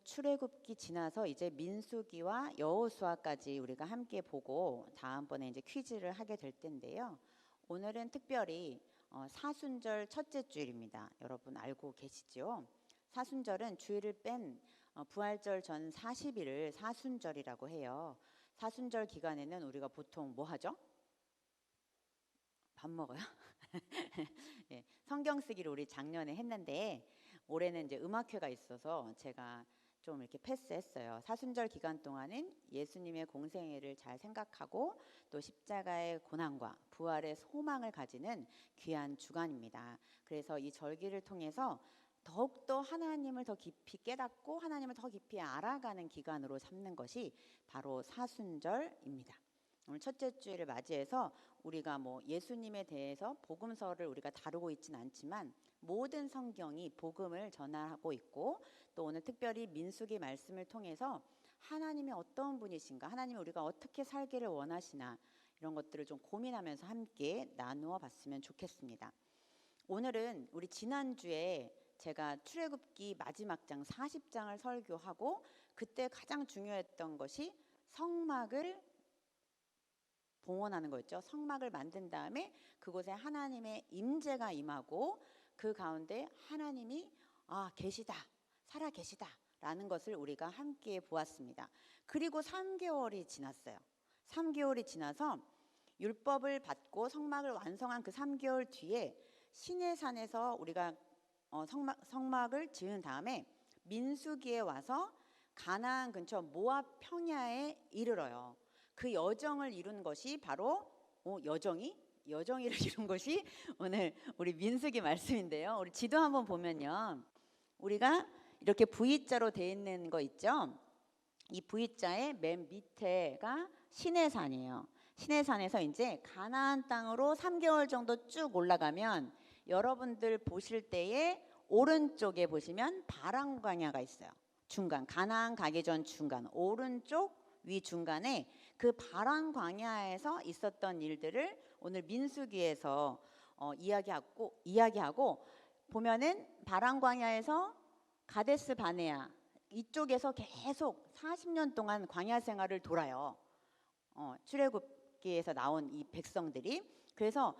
출애굽기 지나서 이제 민수기와 여호수아까지 우리가 함께 보고 다음번에 이제 퀴즈를 하게 될 텐데요. 오늘은 특별히 사순절 첫째 주일입니다. 여러분 알고 계시죠? 사순절은 주일을 뺀 부활절 전 40일을 사순절이라고 해요. 사순절 기간에는 우리가 보통 뭐 하죠? 밥 먹어요? 예, 성경 쓰기를 우리 작년에 했는데 올해는 이제 음악회가 있어서 제가 좀 이렇게 패스했어요. 사순절 기간 동안은 예수님의 공생애를 잘 생각하고 또 십자가의 고난과 부활의 소망을 가지는 귀한 주간입니다. 그래서 이 절기를 통해서 더욱더 하나님을 더 깊이 깨닫고 하나님을 더 깊이 알아가는 기간으로 삼는 것이 바로 사순절입니다. 오늘 첫째 주일을 맞이해서 우리가 뭐 예수님에 대해서 복음서를 우리가 다루고 있지는 않지만 모든 성경이 복음을 전하고 있고 또 오늘 특별히 민수기 말씀을 통해서 하나님이 어떤 분이신가, 하나님이 우리가 어떻게 살기를 원하시나 이런 것들을 좀 고민하면서 함께 나누어 봤으면 좋겠습니다. 오늘은 우리 지난주에 제가 출애굽기 마지막 장 40장을 설교하고 그때 가장 중요했던 것이 성막을 봉헌하는 거였죠. 성막을 만든 다음에 그곳에 하나님의 임재가 임하고 그 가운데 하나님이 계시다, 살아 계시다 라는 것을 우리가 함께 보았습니다. 그리고 3개월이 지났어요. 3개월이 지나서 율법을 받고 성막을 완성한 그 3개월 뒤에 시내산에서 우리가 성막을 지은 다음에 민수기에 와서 가나안 근처 모압 평야에 이르러요. 그 여정을 이룬 것이 바로 여정이를 이룬 것이 오늘 우리 민수기 말씀인데요. 우리 지도 한번 보면요, 우리가 이렇게 V자로 되어 있는 거 있죠. 이 V자의 맨 밑에가 시내산이에요. 시내산에서 이제 가나안 땅으로 3개월 정도 쭉 올라가면 여러분들 보실 때에 오른쪽에 보시면 바람 광야가 있어요. 중간, 가나안 가기 전 중간, 오른쪽 위 중간에 그 바람 광야에서 있었던 일들을 오늘 민수기에서 이야기하고 보면은 바람 광야에서 가데스 바네아 이쪽에서 계속 40년 동안 광야 생활을 돌아요. 출애굽기에서 나온 이 백성들이. 그래서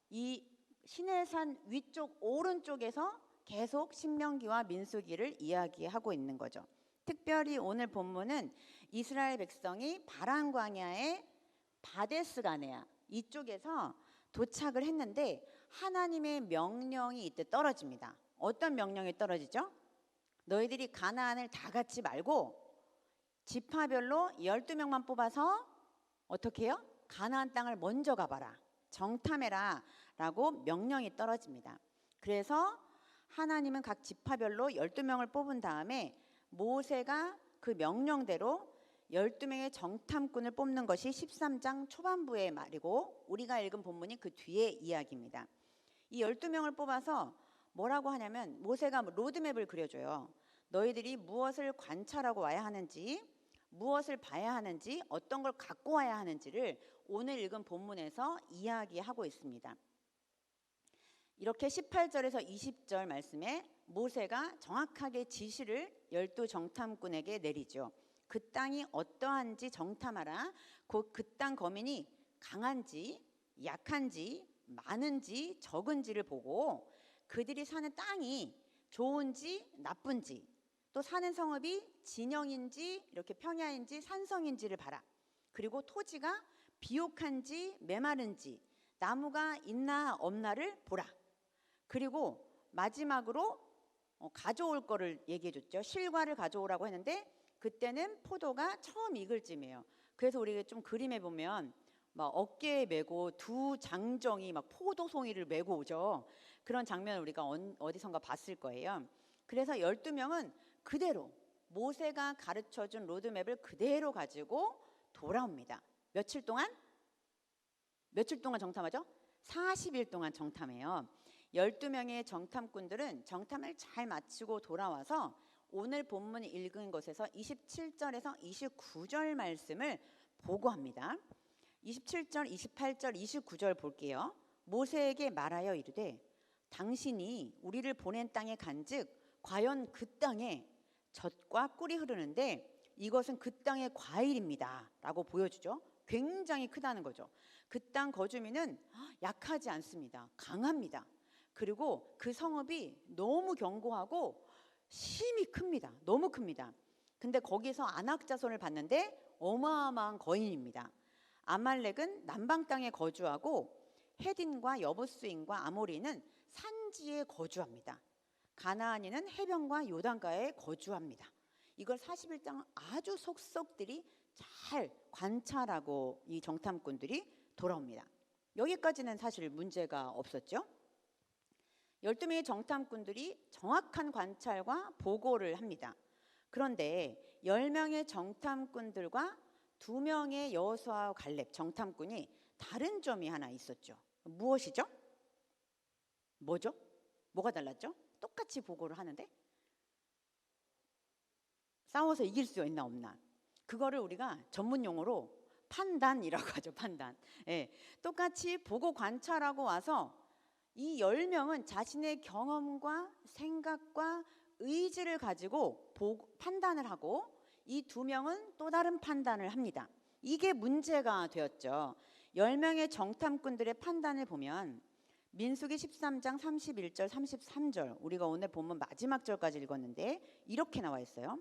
이 시내산 위쪽 오른쪽에서 계속 신명기와 민수기를 이야기하고 있는 거죠. 특별히 오늘 본문은 이스라엘 백성이 바람 광야의 바데스 가네아 이쪽에서 도착을 했는데 하나님의 명령이 이때 떨어집니다. 어떤 명령이 떨어지죠? 너희들이 가나안을 다 같이 말고 지파별로 12명만 뽑아서 어떻게 해요? 가나안 땅을 먼저 가봐라, 정탐해라 라고 명령이 떨어집니다. 그래서 하나님은 각 지파별로 12명을 뽑은 다음에 모세가 그 명령대로 12명의 정탐꾼을 뽑는 것이 13장 초반부의 말이고 우리가 읽은 본문이 그 뒤의 이야기입니다. 이 12명을 뽑아서 뭐라고 하냐면 모세가 로드맵을 그려줘요. 너희들이 무엇을 관찰하고 와야 하는지, 무엇을 봐야 하는지, 어떤 걸 갖고 와야 하는지를 오늘 읽은 본문에서 이야기하고 있습니다. 이렇게 18절에서 20절 말씀에 모세가 정확하게 지시를 12 정탐꾼에게 내리죠. 그 땅이 어떠한지 정탐하라. 곧 그 땅 거민이 강한지 약한지 많은지 적은지를 보고 그들이 사는 땅이 좋은지 나쁜지 또 사는 성읍이 진영인지 이렇게 평야인지 산성인지를 봐라. 그리고 토지가 비옥한지 메마른지 나무가 있나 없나를 보라. 그리고 마지막으로 가져올 거를 얘기해 줬죠. 실과를 가져오라고 했는데 그때는 포도가 처음 익을 쯤이에요. 그래서 우리가 좀 그림에 보면 막 어깨에 메고 두 장정이 막 포도송이를 메고 오죠. 그런 장면을 우리가 어디선가 봤을 거예요. 그래서 12명은 그대로 모세가 가르쳐준 로드맵을 그대로 가지고 돌아옵니다. 며칠 동안 정탐하죠? 40일 동안 정탐해요. 12명의 정탐꾼들은 정탐을 잘 마치고 돌아와서 오늘 본문 읽은 것에서 27절에서 29절 말씀을 보고합니다. 27절, 28절, 29절 볼게요. 모세에게 말하여 이르되 당신이 우리를 보낸 땅에 간즉 과연 그 땅에 젖과 꿀이 흐르는데 이것은 그 땅의 과일입니다 라고 보여주죠. 굉장히 크다는 거죠. 그 땅 거주민은 약하지 않습니다. 강합니다. 그리고 그 성읍이 너무 견고하고 힘이 큽니다. 너무 큽니다. 근데 거기서 안악 자손을 봤는데 어마어마한 거인입니다. 아말렉은 남방 땅에 거주하고 헤딘과 여부스인과 아모리는 산지에 거주합니다. 가나안인은 해변과 요단가에 거주합니다. 이걸 41장 아주 속속들이 잘 관찰하고 이 정탐꾼들이 돌아옵니다. 여기까지는 사실 문제가 없었죠. 12명의 정탐꾼들이 정확한 관찰과 보고를 합니다. 그런데 10명의 정탐꾼들과 2명의 여호수아와 갈렙 정탐꾼이 다른 점이 하나 있었죠. 무엇이죠? 뭐죠? 뭐가 달랐죠? 똑같이 보고를 하는데 싸워서 이길 수 있나 없나, 그거를 우리가 전문 용어로 판단이라고 하죠. 판단. 예, 똑같이 보고 관찰하고 와서 이 10명은 자신의 경험과 생각과 의지를 가지고 판단을 하고 이 2명은 또 다른 판단을 합니다. 이게 문제가 되었죠. 10명의 정탐꾼들의 판단을 보면 민수기 13장 31절 33절, 우리가 오늘 본문 마지막 절까지 읽었는데 이렇게 나와 있어요.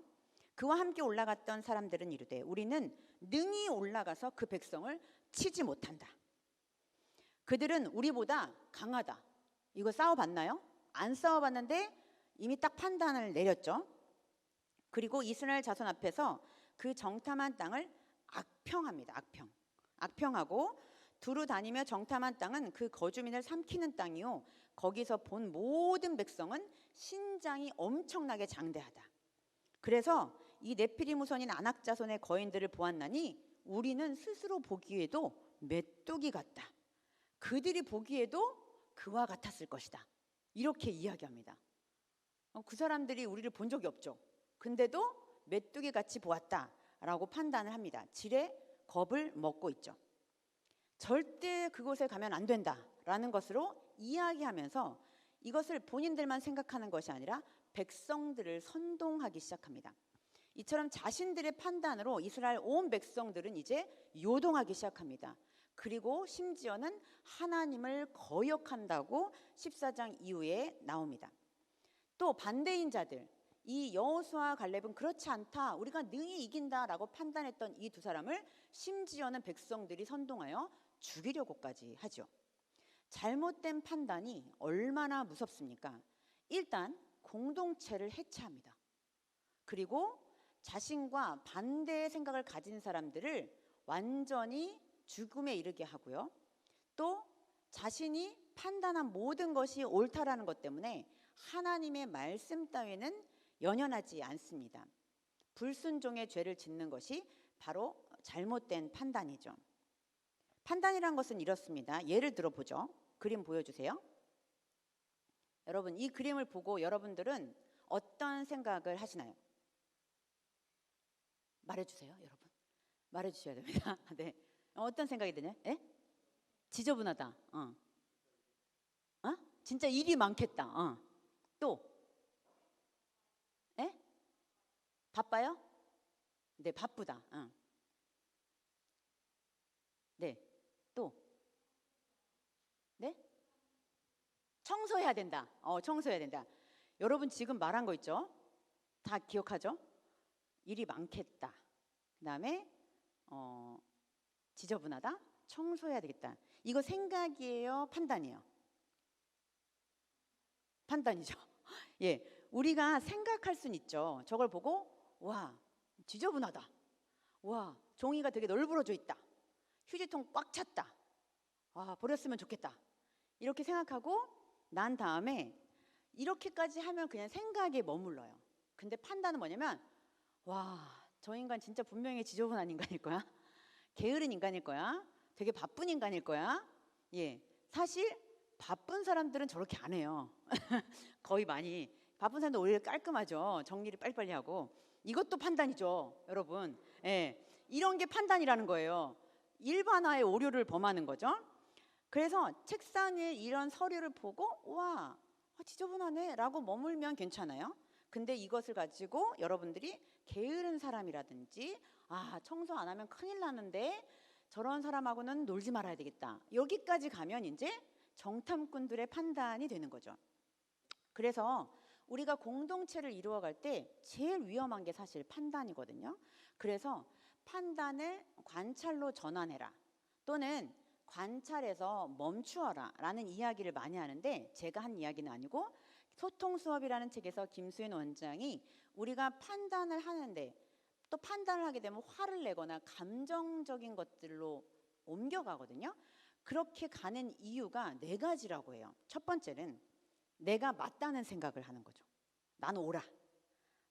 그와 함께 올라갔던 사람들은 이르되 우리는 능히 올라가서 그 백성을 치지 못한다. 그들은 우리보다 강하다. 이거 싸워봤나요? 안 싸워봤는데 이미 딱 판단을 내렸죠. 그리고 이스라엘 자손 앞에서 그 정탐한 땅을 악평합니다. 악평하고 두루 다니며 정탐한 땅은 그 거주민을 삼키는 땅이요 거기서 본 모든 백성은 신장이 엄청나게 장대하다. 그래서 이 네피림 후손인 아낙 자손의 거인들을 보았나니 우리는 스스로 보기에도 메뚜기 같다. 그들이 보기에도 그와 같았을 것이다. 이렇게 이야기합니다. 그 사람들이 우리를 본 적이 없죠. 근데도 메뚜기 같이 보았다라고 판단을 합니다. 지레 겁을 먹고 있죠. 절대 그곳에 가면 안 된다라는 것으로 이야기하면서 이것을 본인들만 생각하는 것이 아니라 백성들을 선동하기 시작합니다. 이처럼 자신들의 판단으로 이스라엘 온 백성들은 이제 요동하기 시작합니다. 그리고 심지어는 하나님을 거역한다고 14장 이후에 나옵니다. 또 반대인 자들, 이 여호수아와 갈렙은 그렇지 않다, 우리가 능히 이긴다라고 판단했던 이 2사람을 심지어는 백성들이 선동하여 죽이려고까지 하죠. 잘못된 판단이 얼마나 무섭습니까? 일단 공동체를 해체합니다. 그리고 자신과 반대의 생각을 가진 사람들을 완전히 죽음에 이르게 하고요. 또 자신이 판단한 모든 것이 옳다라는 것 때문에 하나님의 말씀 따위는 연연하지 않습니다. 불순종의 죄를 짓는 것이 바로 잘못된 판단이죠. 판단이란 것은 이렇습니다. 예를 들어 보죠. 그림 보여주세요. 여러분, 이 그림을 보고 여러분들은 어떤 생각을 하시나요? 말해주세요, 여러분. 말해주셔야 됩니다. 네. 어떤 생각이 드냐? 예? 지저분하다. 진짜 일이 많겠다. 또? 예? 바빠요? 네, 바쁘다. 네. 또? 네? 청소해야 된다. 청소해야 된다. 여러분 지금 말한 거 있죠? 다 기억하죠? 일이 많겠다. 그 다음에 지저분하다. 청소해야 되겠다. 이거 생각이에요? 판단이에요? 판단이죠. 예, 우리가 생각할 수는 있죠. 저걸 보고 와, 지저분하다. 와, 종이가 되게 널브러져 있다. 휴지통 꽉 찼다. 와, 버렸으면 좋겠다. 이렇게 생각하고 난 다음에 이렇게까지 하면 그냥 생각에 머물러요. 근데 판단은 뭐냐면 와, 저 인간 진짜 분명히 지저분한 인간일 거야. 게으른 인간일 거야. 되게 바쁜 인간일 거야. 예, 사실 바쁜 사람들은 저렇게 안 해요. 거의 많이 바쁜 사람들 오히려 깔끔하죠. 정리를 빨리빨리 하고. 이것도 판단이죠, 여러분. 예, 이런 게 판단이라는 거예요. 일반화의 오류를 범하는 거죠. 그래서 책상에 이런 서류를 보고 와, 지저분하네 라고 머물면 괜찮아요. 근데 이것을 가지고 여러분들이 게으른 사람이라든지 청소 안 하면 큰일 나는데 저런 사람하고는 놀지 말아야 되겠다, 여기까지 가면 이제 정탐꾼들의 판단이 되는 거죠. 그래서 우리가 공동체를 이루어갈 때 제일 위험한 게 사실 판단이거든요. 그래서 판단을 관찰로 전환해라, 또는 관찰에서 멈추어라 라는 이야기를 많이 하는데, 제가 한 이야기는 아니고 소통 수업이라는 책에서 김수인 원장이 우리가 판단을 하는데, 또 판단을 하게 되면 화를 내거나 감정적인 것들로 옮겨가거든요. 그렇게 가는 이유가 4가지라고 해요. 첫 번째는 내가 맞다는 생각을 하는 거죠. 나는 옳아,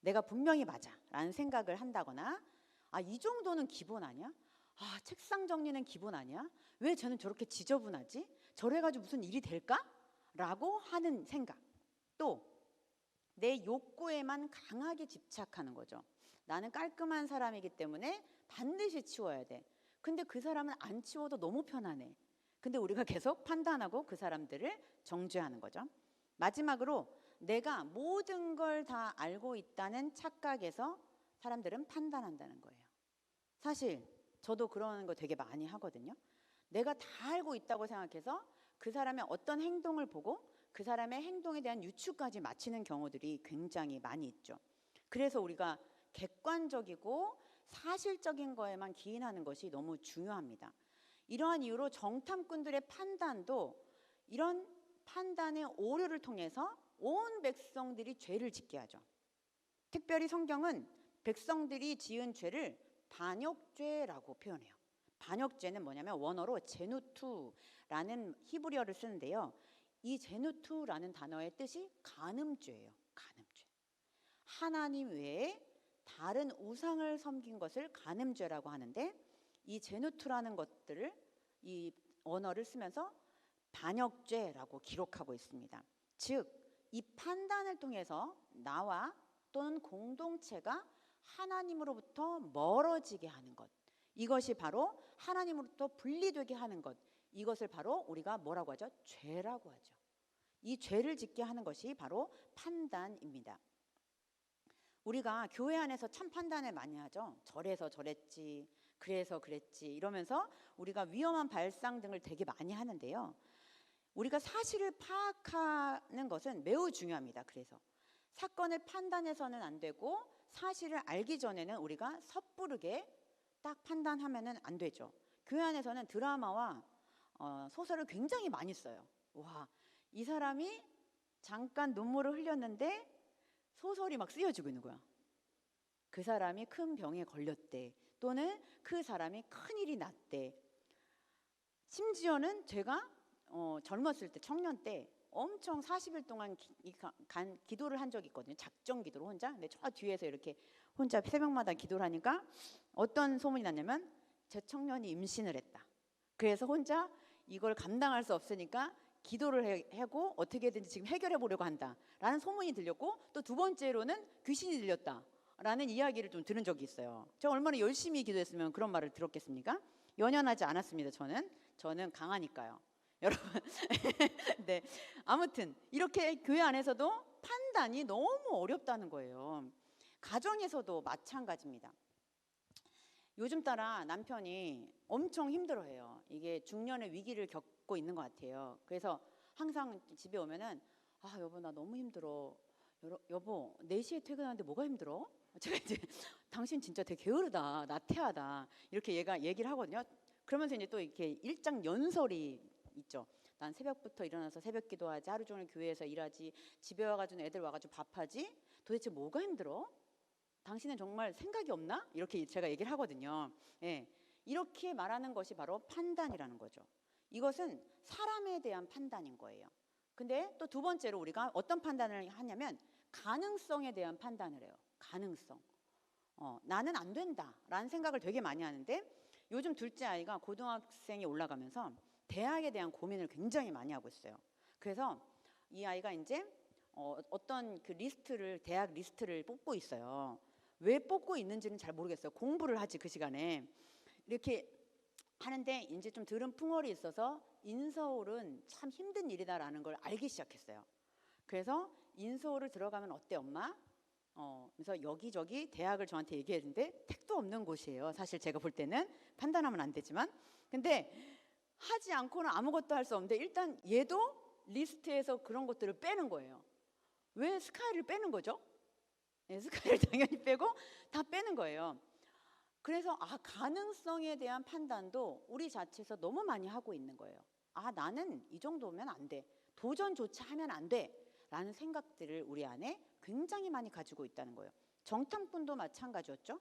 내가 분명히 맞아 라는 생각을 한다거나, 이 정도는 기본 아니야? 책상 정리는 기본 아니야? 왜 쟤는 저렇게 지저분하지? 저래가지고 무슨 일이 될까? 라고 하는 생각. 또 내 욕구에만 강하게 집착하는 거죠. 나는 깔끔한 사람이기 때문에 반드시 치워야 돼. 근데 그 사람은 안 치워도 너무 편하네. 근데 우리가 계속 판단하고 그 사람들을 정죄하는 거죠. 마지막으로 내가 모든 걸 다 알고 있다는 착각에서 사람들은 판단한다는 거예요. 사실 저도 그런 거 되게 많이 하거든요. 내가 다 알고 있다고 생각해서 그 사람의 어떤 행동을 보고 그 사람의 행동에 대한 유추까지 마치는 경우들이 굉장히 많이 있죠. 그래서 우리가 객관적이고 사실적인 거에만 기인하는 것이 너무 중요합니다. 이러한 이유로 정탐꾼들의 판단도 이런 판단의 오류를 통해서 온 백성들이 죄를 짓게 하죠. 특별히 성경은 백성들이 지은 죄를 반역죄라고 표현해요. 반역죄는 뭐냐면 원어로 제누투라는 히브리어를 쓰는데요. 이 제누투라는 단어의 뜻이 간음죄예요. 간음죄. 하나님 외에 다른 우상을 섬긴 것을 간음죄라고 하는데, 이 제누투라는 것들을, 이 언어를 쓰면서 반역죄라고 기록하고 있습니다. 즉, 이 판단을 통해서 나와 또는 공동체가 하나님으로부터 멀어지게 하는 것, 이것이 바로 하나님으로부터 분리되게 하는 것, 이것을 바로 우리가 뭐라고 하죠? 죄라고 하죠. 이 죄를 짓게 하는 것이 바로 판단입니다. 우리가 교회 안에서 참 판단을 많이 하죠. 저래서 저랬지, 그래서 그랬지 이러면서 우리가 위험한 발상 등을 되게 많이 하는데요. 우리가 사실을 파악하는 것은 매우 중요합니다. 그래서 사건을 판단해서는 안 되고, 사실을 알기 전에는 우리가 섣부르게 딱 판단하면은 안 되죠. 교회 안에서는 드라마와 소설을 굉장히 많이 써요. 와, 이 사람이 잠깐 눈물을 흘렸는데 소설이 막 쓰여지고 있는 거야. 그 사람이 큰 병에 걸렸대, 또는 그 사람이 큰일이 났대. 심지어는 제가 젊었을 때, 청년 때 엄청 40일 동안 기도를 한 적이 있거든요. 작정 기도로 혼자. 근데 저 뒤에서 이렇게 혼자 새벽마다 기도를 하니까 어떤 소문이 났냐면 제 청년이 임신을 했다. 그래서 혼자 이걸 감당할 수 없으니까 기도를 하고 어떻게든지 지금 해결해 보려고 한다라는 소문이 들렸고, 또 두 번째로는 귀신이 들렸다라는 이야기를 좀 들은 적이 있어요. 제가 얼마나 열심히 기도했으면 그런 말을 들었겠습니까? 연연하지 않았습니다. 저는 강하니까요. 여러분, 네, 아무튼 이렇게 교회 안에서도 판단이 너무 어렵다는 거예요. 가정에서도 마찬가지입니다. 요즘 따라 남편이 엄청 힘들어해요. 이게 중년의 위기를 겪고 있는 것 같아요. 그래서 항상 집에 오면은 여보 나 너무 힘들어. 여보 4시에 퇴근하는데 뭐가 힘들어? 제가 이제 당신 진짜 되게 게으르다, 나태하다 이렇게 얘가 얘기를 하거든요. 그러면서 이제 또 이렇게 일장 연설이 있죠. 난 새벽부터 일어나서 새벽 기도하지, 하루 종일 교회에서 일하지, 집에 와가지고 애들 와가지고 밥하지, 도대체 뭐가 힘들어? 당신은 정말 생각이 없나? 이렇게 제가 얘기를 하거든요. 예, 이렇게 말하는 것이 바로 판단이라는 거죠. 이것은 사람에 대한 판단인 거예요. 근데 또 두 번째로 우리가 어떤 판단을 하냐면 가능성에 대한 판단을 해요. 가능성. 나는 안 된다라는 생각을 되게 많이 하는데, 요즘 둘째 아이가 고등학생이 올라가면서 대학에 대한 고민을 굉장히 많이 하고 있어요. 그래서 이 아이가 이제 어떤 그 리스트를, 대학 리스트를 뽑고 있어요. 왜 뽑고 있는지는 잘 모르겠어요. 공부를 하지 그 시간에. 이렇게 하는데 이제 좀 들은 풍월이 있어서 인서울은 참 힘든 일이다라는 걸 알기 시작했어요. 그래서 인서울을 들어가면 어때 엄마? 그래서 여기저기 대학을 저한테 얘기했는데 택도 없는 곳이에요. 사실 제가 볼 때는 판단하면 안 되지만. 근데 하지 않고는 아무것도 할 수 없는데 일단 얘도 리스트에서 그런 것들을 빼는 거예요. 왜 스카이를 빼는 거죠? 네, 스카이를 당연히 빼고 다 빼는 거예요. 그래서 가능성에 대한 판단도 우리 자체에서 너무 많이 하고 있는 거예요. 나는 이 정도면 안 돼. 도전조차 하면 안 돼. 라는 생각들을 우리 안에 굉장히 많이 가지고 있다는 거예요. 정탐꾼도 마찬가지였죠.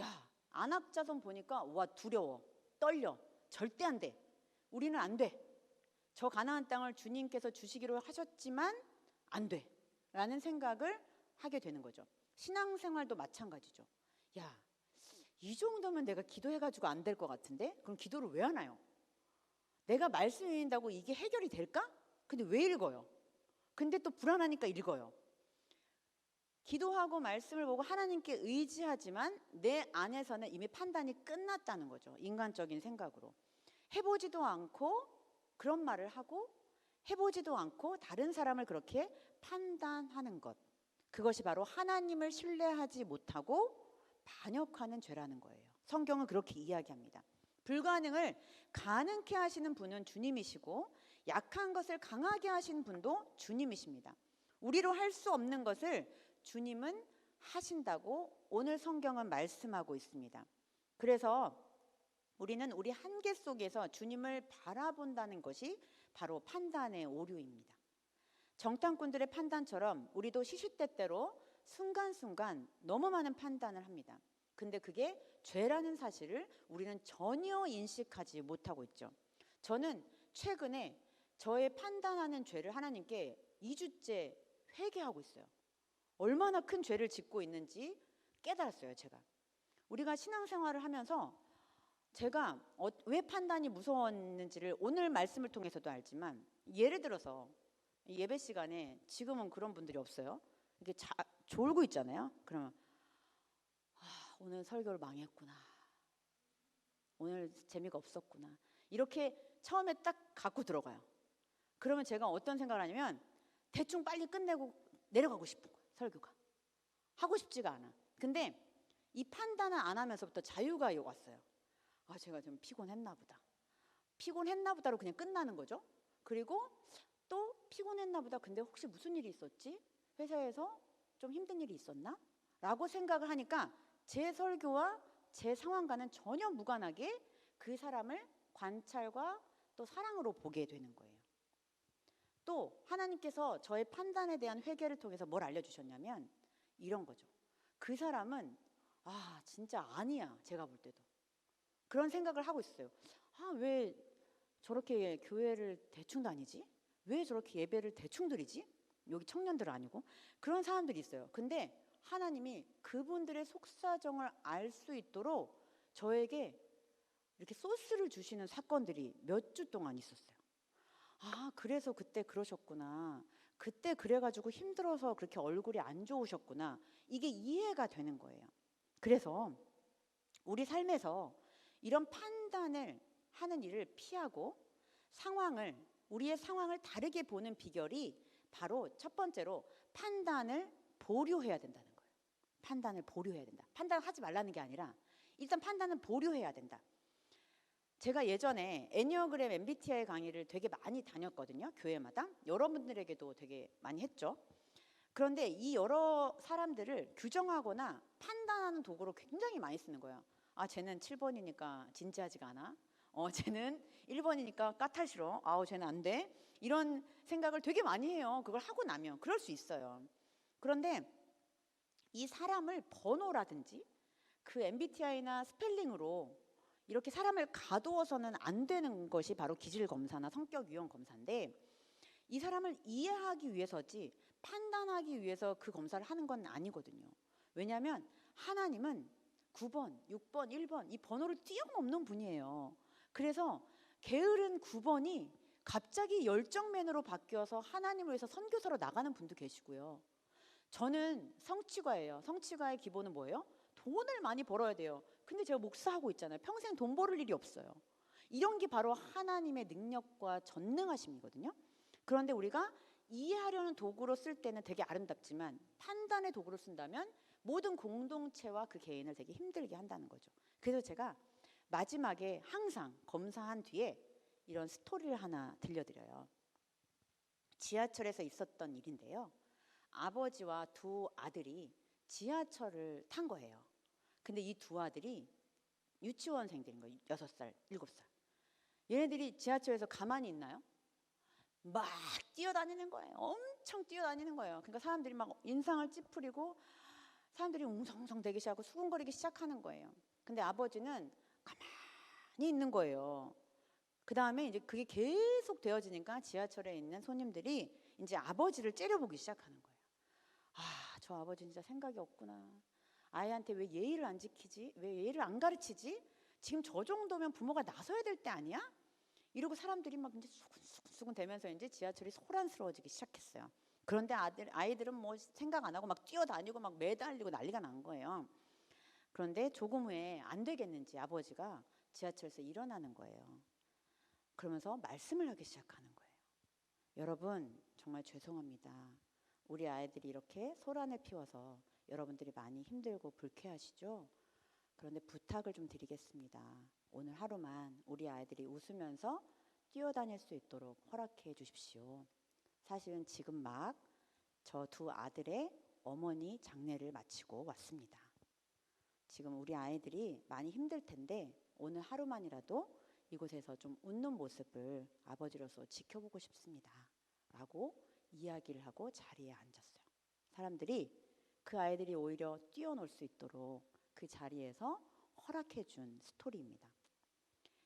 야, 안악자손 보니까 와 두려워, 떨려, 절대 안 돼. 우리는 안 돼. 저 가나안 땅을 주님께서 주시기로 하셨지만 안 돼. 라는 생각을 하게 되는 거죠. 신앙생활도 마찬가지죠. 야, 이 정도면 내가 기도해가지고 안 될 것 같은데? 그럼 기도를 왜 하나요? 내가 말씀 읽는다고 이게 해결이 될까? 근데 왜 읽어요? 근데 또 불안하니까 읽어요. 기도하고 말씀을 보고 하나님께 의지하지만 내 안에서는 이미 판단이 끝났다는 거죠. 인간적인 생각으로. 해보지도 않고 그런 말을 하고 해보지도 않고 다른 사람을 그렇게 판단하는 것. 그것이 바로 하나님을 신뢰하지 못하고 반역하는 죄라는 거예요. 성경은 그렇게 이야기합니다. 불가능을 가능케 하시는 분은 주님이시고 약한 것을 강하게 하시는 분도 주님이십니다. 우리로 할 수 없는 것을 주님은 하신다고 오늘 성경은 말씀하고 있습니다. 그래서 우리는 우리 한계 속에서 주님을 바라본다는 것이 바로 판단의 오류입니다. 정탐꾼들의 판단처럼 우리도 시시때때로 순간순간 너무 많은 판단을 합니다. 근데 그게 죄라는 사실을 우리는 전혀 인식하지 못하고 있죠. 저는 최근에 저의 판단하는 죄를 하나님께 2주째 회개하고 있어요. 얼마나 큰 죄를 짓고 있는지 깨달았어요, 제가. 우리가 신앙생활을 하면서 제가 왜 판단이 무서웠는지를 오늘 말씀을 통해서도 알지만, 예를 들어서 예배 시간에, 지금은 그런 분들이 없어요. 이렇게 졸고 있잖아요. 그러면 오늘 설교를 망했구나. 오늘 재미가 없었구나. 이렇게 처음에 딱 갖고 들어가요. 그러면 제가 어떤 생각을 하냐면 대충 빨리 끝내고 내려가고 싶은 거예요. 설교가. 하고 싶지가 않아. 근데 이 판단을 안 하면서부터 자유가 왔어요. 제가 좀 피곤했나 보다. 피곤했나 보다로 그냥 끝나는 거죠. 그리고 또 피곤했나 보다. 근데 혹시 무슨 일이 있었지? 회사에서 좀 힘든 일이 있었나? 라고 생각을 하니까 제 설교와 제 상황과는 전혀 무관하게 그 사람을 관찰과 또 사랑으로 보게 되는 거예요. 또 하나님께서 저의 판단에 대한 회개를 통해서 뭘 알려주셨냐면 이런 거죠. 그 사람은 진짜 아니야. 제가 볼 때도 그런 생각을 하고 있어요. 왜 저렇게 교회를 대충 다니지? 왜 저렇게 예배를 대충 드리지? 여기 청년들 아니고 그런 사람들이 있어요. 근데 하나님이 그분들의 속사정을 알 수 있도록 저에게 이렇게 소스를 주시는 사건들이 몇 주 동안 있었어요. 그래서 그때 그러셨구나. 그때 그래가지고 힘들어서 그렇게 얼굴이 안 좋으셨구나. 이게 이해가 되는 거예요. 그래서 우리 삶에서 이런 판단을 하는 일을 피하고 우리의 상황을 다르게 보는 비결이 바로 첫 번째로 판단을 보류해야 된다는 거예요. 판단을 보류해야 된다. 판단하지 말라는 게 아니라 일단 판단은 보류해야 된다. 제가 예전에 애니어그램 MBTI 강의를 되게 많이 다녔거든요. 교회마다. 여러분들에게도 되게 많이 했죠. 그런데 이 여러 사람들을 규정하거나 판단하는 도구로 굉장히 많이 쓰는 거예요. 쟤는 7번이니까 진지하지가 않아. 쟤는 1번이니까 까탈 싫어. 쟤는 안 돼. 이런 생각을 되게 많이 해요. 그걸 하고 나면 그럴 수 있어요. 그런데 이 사람을 번호라든지 그 MBTI나 스펠링으로 이렇게 사람을 가두어서는 안 되는 것이 바로 기질검사나 성격유형 검사인데, 이 사람을 이해하기 위해서지 판단하기 위해서 그 검사를 하는 건 아니거든요. 왜냐하면 하나님은 9번, 6번, 1번 이 번호를 뛰어넘는 분이에요. 그래서 게으른 9번이 갑자기 열정맨으로 바뀌어서 하나님을 위해서 선교사로 나가는 분도 계시고요. 저는 성취과예요. 성취과의 기본은 뭐예요? 돈을 많이 벌어야 돼요. 근데 제가 목사하고 있잖아요. 평생 돈 벌을 일이 없어요. 이런 게 바로 하나님의 능력과 전능하심이거든요. 그런데 우리가 이해하려는 도구로 쓸 때는 되게 아름답지만 판단의 도구로 쓴다면 모든 공동체와 그 개인을 되게 힘들게 한다는 거죠. 그래서 제가 마지막에 항상 검사한 뒤에 이런 스토리를 하나 들려드려요. 지하철에서 있었던 일인데요. 아버지와 두 아들이 지하철을 탄 거예요. 근데 이 두 아들이 유치원생들인 거예요. 6살, 7살. 얘네들이 지하철에서 가만히 있나요? 막 뛰어다니는 거예요. 엄청 뛰어다니는 거예요. 그러니까 사람들이 막 인상을 찌푸리고 사람들이 웅성웅성 대기 시작하고 수군거리기 시작하는 거예요. 근데 아버지는 가만히 있는 거예요. 그 다음에 이제 그게 계속 되어지니까 지하철에 있는 손님들이 이제 아버지를 째려보기 시작하는 거예요. 아, 저 아버지 진짜 생각이 없구나. 아이한테 왜 예의를 안 지키지? 왜 예의를 안 가르치지? 지금 저 정도면 부모가 나서야 될 때 아니야? 이러고 사람들이 막 이제 수근수근 되면서 이제 지하철이 소란스러워지기 시작했어요. 그런데 아이들은 뭐 생각 안 하고 막 뛰어다니고 막 매달리고 난리가 난 거예요. 그런데 조금 후에 안 되겠는지 아버지가 지하철에서 일어나는 거예요. 그러면서 말씀을 하기 시작하는 거예요. 여러분, 정말 죄송합니다. 우리 아이들이 이렇게 소란을 피워서 여러분들이 많이 힘들고 불쾌하시죠? 그런데 부탁을 좀 드리겠습니다. 오늘 하루만 우리 아이들이 웃으면서 뛰어다닐 수 있도록 허락해 주십시오. 사실은 지금 막 저 두 아들의 어머니 장례를 마치고 왔습니다. 지금 우리 아이들이 많이 힘들 텐데 오늘 하루만이라도 이곳에서 좀 웃는 모습을 아버지로서 지켜보고 싶습니다. 라고 이야기를 하고 자리에 앉았어요. 사람들이 그 아이들이 오히려 뛰어놀 수 있도록 그 자리에서 허락해 준 스토리입니다.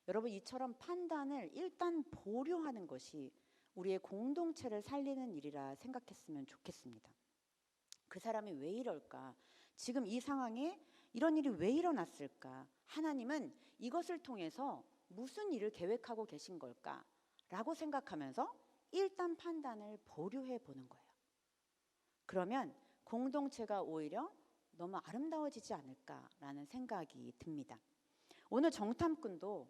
여러분, 이처럼 판단을 일단 보류하는 것이 우리의 공동체를 살리는 일이라 생각했으면 좋겠습니다. 그 사람이 왜 이럴까? 지금 이 상황에 이런 일이 왜 일어났을까? 하나님은 이것을 통해서 무슨 일을 계획하고 계신 걸까? 라고 생각하면서 일단 판단을 보류해 보는 거예요. 그러면 공동체가 오히려 너무 아름다워지지 않을까라는 생각이 듭니다. 오늘 정탐꾼도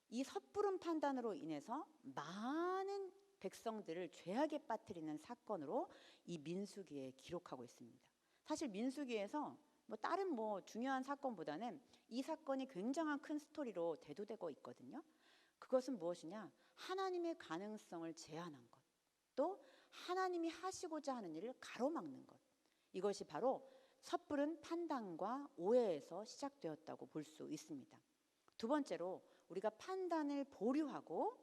이 섣부른 판단으로 인해서 많은 백성들을 죄악에 빠뜨리는 사건으로 이 민수기에 기록하고 있습니다. 사실 민수기에서 다른 중요한 사건보다는 이 사건이 굉장한 큰 스토리로 대두되고 있거든요. 그것은 무엇이냐? 하나님의 가능성을 제한한 것, 또 하나님이 하시고자 하는 일을 가로막는 것. 이것이 바로 섣부른 판단과 오해에서 시작되었다고 볼 수 있습니다. 두 번째로 우리가 판단을 보류하고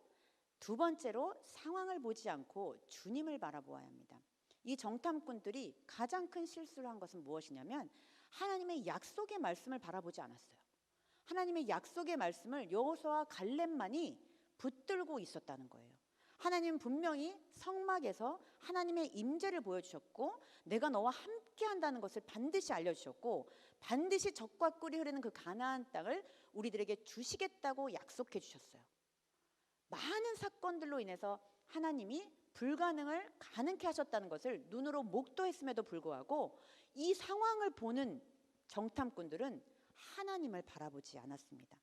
두 번째로 상황을 보지 않고 주님을 바라보아야 합니다. 이 정탐꾼들이 가장 큰 실수를 한 것은 무엇이냐면 하나님의 약속의 말씀을 바라보지 않았어요. 하나님의 약속의 말씀을 여호수아와 갈렙만이 붙들고 있었다는 거예요. 하나님은 분명히 성막에서 하나님의 임재를 보여주셨고 내가 너와 함께 한다는 것을 반드시 알려주셨고 반드시 젖과 꿀이 흐르는 그 가나안 땅을 우리들에게 주시겠다고 약속해 주셨어요. 많은 사건들로 인해서 하나님이 불가능을 가능케 하셨다는 것을 눈으로 목도했음에도 불구하고 이 상황을 보는 정탐꾼들은 하나님을 바라보지 않았습니다.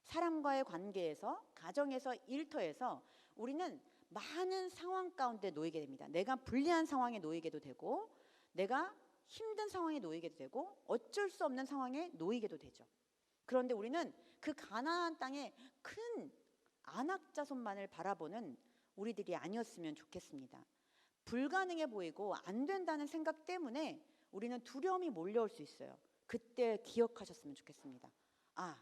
사람과의 관계에서, 가정에서, 일터에서 우리는 많은 상황 가운데 놓이게 됩니다. 내가 불리한 상황에 놓이게도 되고 내가 힘든 상황에 놓이게도 되고 어쩔 수 없는 상황에 놓이게도 되죠. 그런데 우리는 그 가나안 땅의 큰 안악자손만을 바라보는 우리들이 아니었으면 좋겠습니다. 불가능해 보이고 안 된다는 생각 때문에 우리는 두려움이 몰려올 수 있어요. 그때 기억하셨으면 좋겠습니다. 아,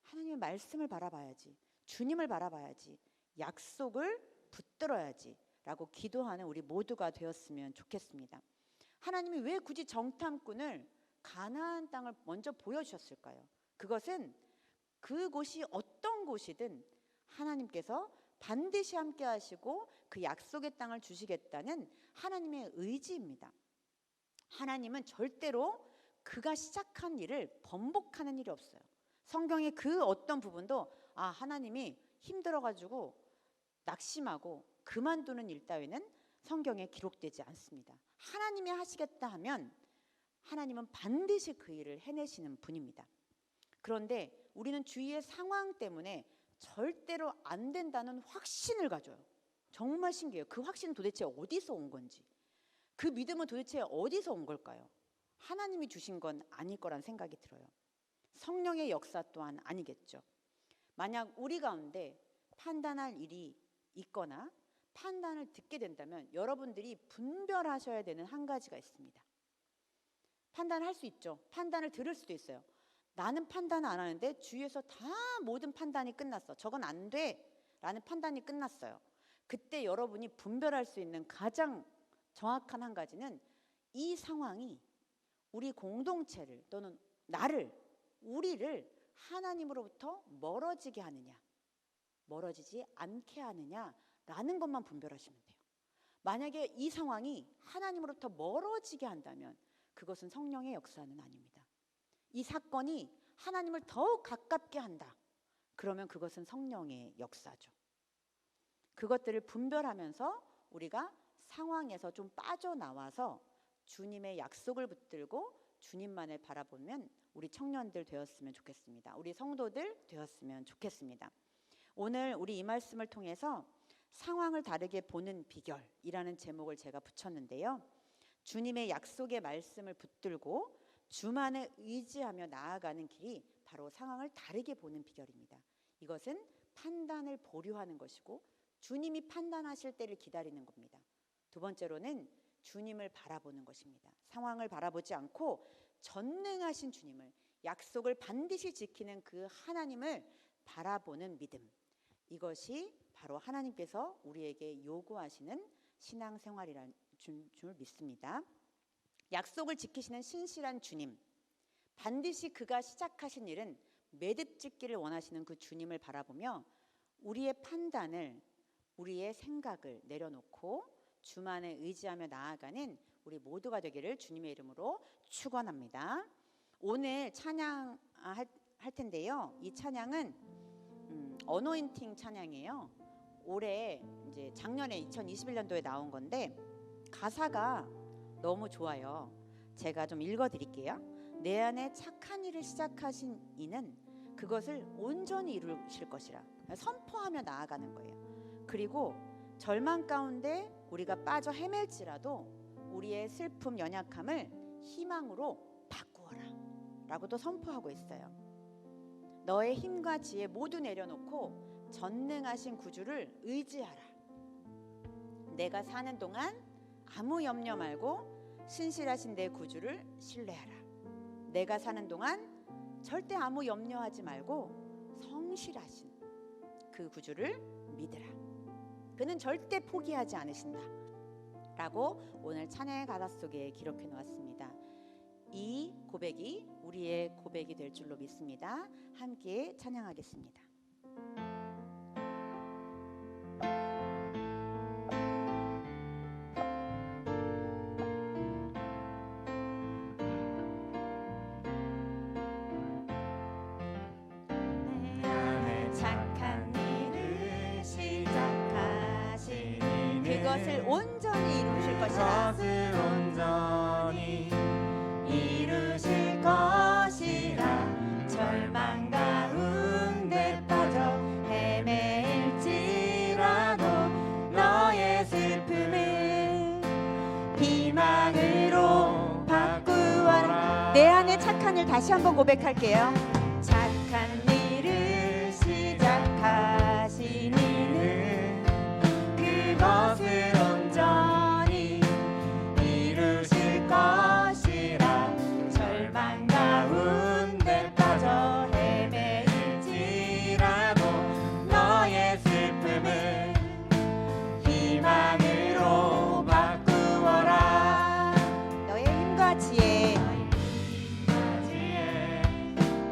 하나님의 말씀을 바라봐야지. 주님을 바라봐야지. 약속을 붙들어야지. 라고 기도하는 우리 모두가 되었으면 좋겠습니다. 하나님이 왜 굳이 정탐꾼을 가나안 땅을 먼저 보여주셨을까요? 그것은 그곳이 어떤 곳이든 하나님께서 반드시 함께 하시고 그 약속의 땅을 주시겠다는 하나님의 의지입니다. 하나님은 절대로 그가 시작한 일을 번복하는 일이 없어요. 성경의 그 어떤 부분도 하나님이 힘들어가지고 낙심하고 그만두는 일 따위는 성경에 기록되지 않습니다. 하나님이 하시겠다 하면 하나님은 반드시 그 일을 해내시는 분입니다. 그런데 우리는 주위의 상황 때문에 절대로 안 된다는 확신을 가져요. 정말 신기해요. 그 확신은 도대체 어디서 온 건지, 그 믿음은 도대체 어디서 온 걸까요? 하나님이 주신 건 아닐 거란 생각이 들어요. 성령의 역사 또한 아니겠죠. 만약 우리 가운데 판단할 일이 있거나 판단을 듣게 된다면 여러분들이 분별하셔야 되는 한 가지가 있습니다. 판단할 수 있죠. 판단을 들을 수도 있어요. 나는 판단 안 하는데 주위에서 다 모든 판단이 끝났어. 저건 안 돼 라는 판단이 끝났어요. 그때 여러분이 분별할 수 있는 가장 정확한 한 가지는 이 상황이 우리 공동체를 또는 나를, 우리를 하나님으로부터 멀어지게 하느냐, 멀어지지 않게 하느냐라는 것만 분별하시면 돼요. 만약에 이 상황이 하나님으로부터 멀어지게 한다면 그것은 성령의 역사는 아닙니다. 이 사건이 하나님을 더욱 가깝게 한다. 그러면 그것은 성령의 역사죠. 그것들을 분별하면서 우리가 상황에서 좀 빠져나와서 주님의 약속을 붙들고 주님만을 바라보면 우리 청년들 되었으면 좋겠습니다. 우리 성도들 되었으면 좋겠습니다. 오늘 우리 이 말씀을 통해서 상황을 다르게 보는 비결이라는 제목을 제가 붙였는데요. 주님의 약속의 말씀을 붙들고 주만을 의지하며 나아가는 길이 바로 상황을 다르게 보는 비결입니다. 이것은 판단을 보류하는 것이고 주님이 판단하실 때를 기다리는 겁니다. 두 번째로는 주님을 바라보는 것입니다. 상황을 바라보지 않고 전능하신 주님을, 약속을 반드시 지키는 그 하나님을 바라보는 믿음. 이것이 바로 하나님께서 우리에게 요구하시는 신앙생활이라는 줄 믿습니다. 약속을 지키시는 신실한 주님, 반드시 그가 시작하신 일은 매듭짓기를 원하시는 그 주님을 바라보며 우리의 판단을, 우리의 생각을 내려놓고 주만을 의지하며 나아가는 우리 모두가 되기를 주님의 이름으로 축원합니다. 오늘 찬양할 텐데요. 이 찬양은 어노인팅 찬양이에요. 올해 이제 작년에 2021년도에 나온 건데 가사가 너무 좋아요. 제가 좀 읽어드릴게요. 내 안에 착한 일을 시작하신 이는 그것을 온전히 이루실 것이라 선포하며 나아가는 거예요. 그리고 절망 가운데 우리가 빠져 헤맬지라도 우리의 슬픔, 연약함을 희망으로 바꾸어라 라고도 선포하고 있어요. 너의 힘과 지혜 모두 내려놓고 전능하신 구주를 의지하라. 내가 사는 동안 아무 염려 말고 신실하신 내 구주를 신뢰하라. 내가 사는 동안 절대 아무 염려하지 말고 성실하신 그 구주를 믿으라. 그는 절대 포기하지 않으신다 라고 오늘 찬양의 가사 속에 기록해 놓았습니다. 이 고백이 우리의 고백이 될 줄로 믿습니다. 함께 찬양하겠습니다. 그것을 온전히 이루실 것이라. 그것을 온전히 이루실 것이라. 절망 가운데 빠져 헤매일지라도 너의 슬픔을 희망으로 바꾸어라. 내 안에 착한 일 다시 한번 고백할게요. 착한 일을 시작하신 이는 그것을 온전히 이루실 것이라. 절망 가운데 빠져 헤매일지라도 너의 슬픔을 희망으로 바꾸어라. 너의 힘과 지혜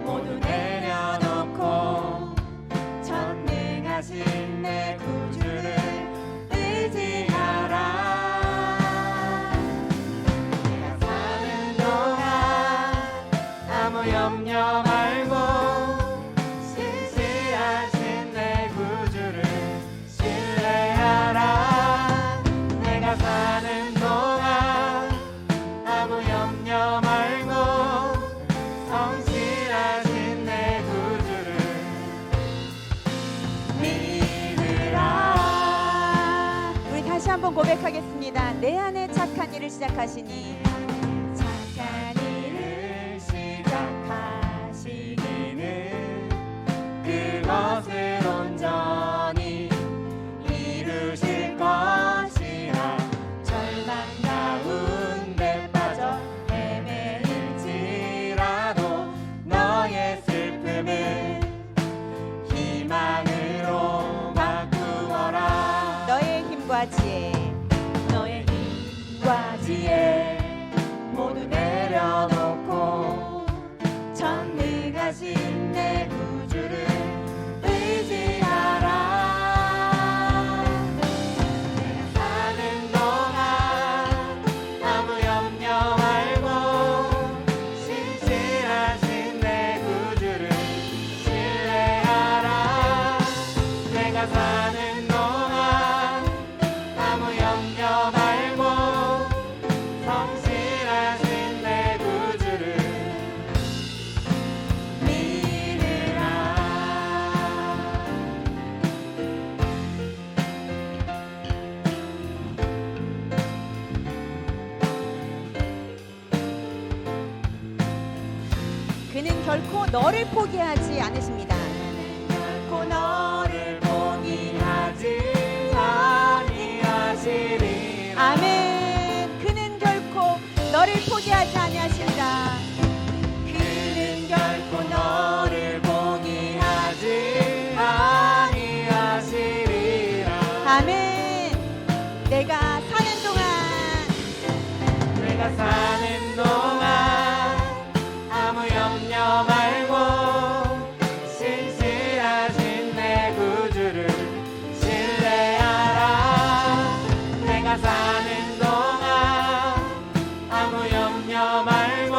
모두 한번 고백하겠습니다. 내 안에 착한 일을 시작하시니 착한 일을 시작하시기는 그것을 온전히 이루실 것이라. 절망 가운데 빠져 헤매일지라도 너의 슬픔을 희망으로 바꾸어라. 너의 힘과 지혜 너의 힘과 지혜 모두 내려놓고 전능하신 내 구주를 의지하라. 내가 사는 동안 아무 염려 말고 신실하신 내 구주를 신뢰하라. 내가 사는 동안 아무 염려 말고 성실하신 내 구주를 믿으라. 그는 결코 너를 포기하지 않으십니다. 결코 너를 포기하지 아니하시리라. 아멘. 그는 결코 너를 포기하지 아니하신다. 그는 결코 너를 포기하지 아니하시리라. 아멘. 내가 사는 동안 내가 사는 동안 아무 염려 말고 신실하신 내 구주를 신뢰하라. 내가 사는 동안 아무 염려 말고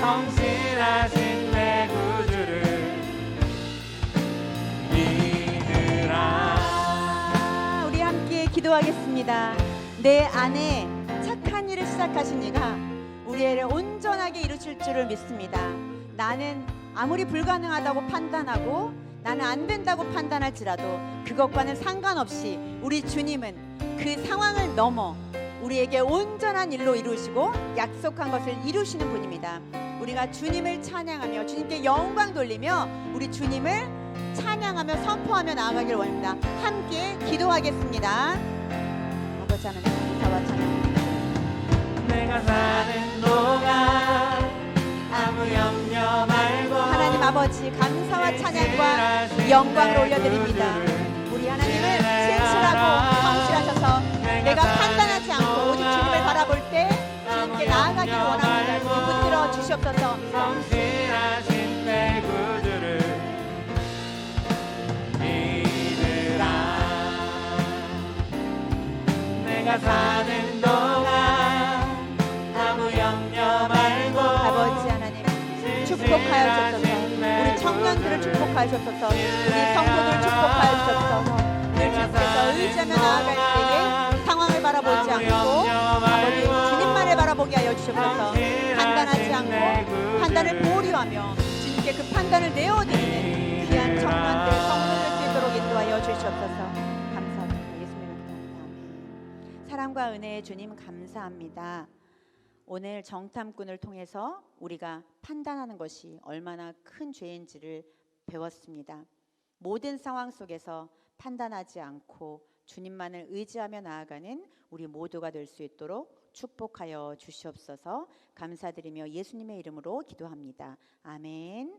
성실하신 내 구주를 믿으라. 우리 함께 기도하겠습니다. 내 안에 착한 일을 시작하신 이가 우리를 온전하게 이루실 줄을 믿습니다. 나는 아무리 불가능하다고 판단하고 나는 안 된다고 판단할지라도 그것과는 상관없이 우리 주님은 그 상황을 넘어 우리에게 온전한 일로 이루시고 약속한 것을 이루시는 분입니다. 우리가 주님을 찬양하며 주님께 영광 돌리며 우리 주님을 찬양하며 선포하며 나아가길 원합니다. 함께 기도하겠습니다. 아버지 하나님 감사와 찬양합니다. 내가 사는 동안 아무 염려 말고 하나님 아버지 감사와 찬양과 영광을 올려드립니다. 우리 하나님을 신실하고 성실하셔서 내가 판단하지 않고 오직 주님을 바라볼 때 주님께 나아가기를 원합니다. 주님 붙들어 주시옵소서. 성실하신 내 구주를 믿으라. 내가 사는 동안 아무 염려 말고 아버지 하나님 축복하여 주옵소서. 우리 청년들을 축복하여 주옵소서. 우리 성도들을 축복하여 주옵소서. 늘 주님께서 의지하며 나아갈 때에 상황을 바라보지 않고 아버지 주님만을 바라보게 하여 주옵소서. 판단하지 않고 판단을 보류하며 주님께 그 판단을 내어드리는 귀한 청년들 성도들 수 있도록 인도하여 주시옵소서. 감사합니다. 예수님의 기도합니다. 아멘. 사랑과 은혜의 주님 감사합니다. 오늘 정탐꾼을 통해서 우리가 판단하는 것이 얼마나 큰 죄인지를 배웠습니다. 모든 상황 속에서 판단하지 않고 주님만을 의지하며 나아가는 우리 모두가 될 수 있도록 축복하여 주시옵소서. 감사드리며 예수님의 이름으로 기도합니다. 아멘.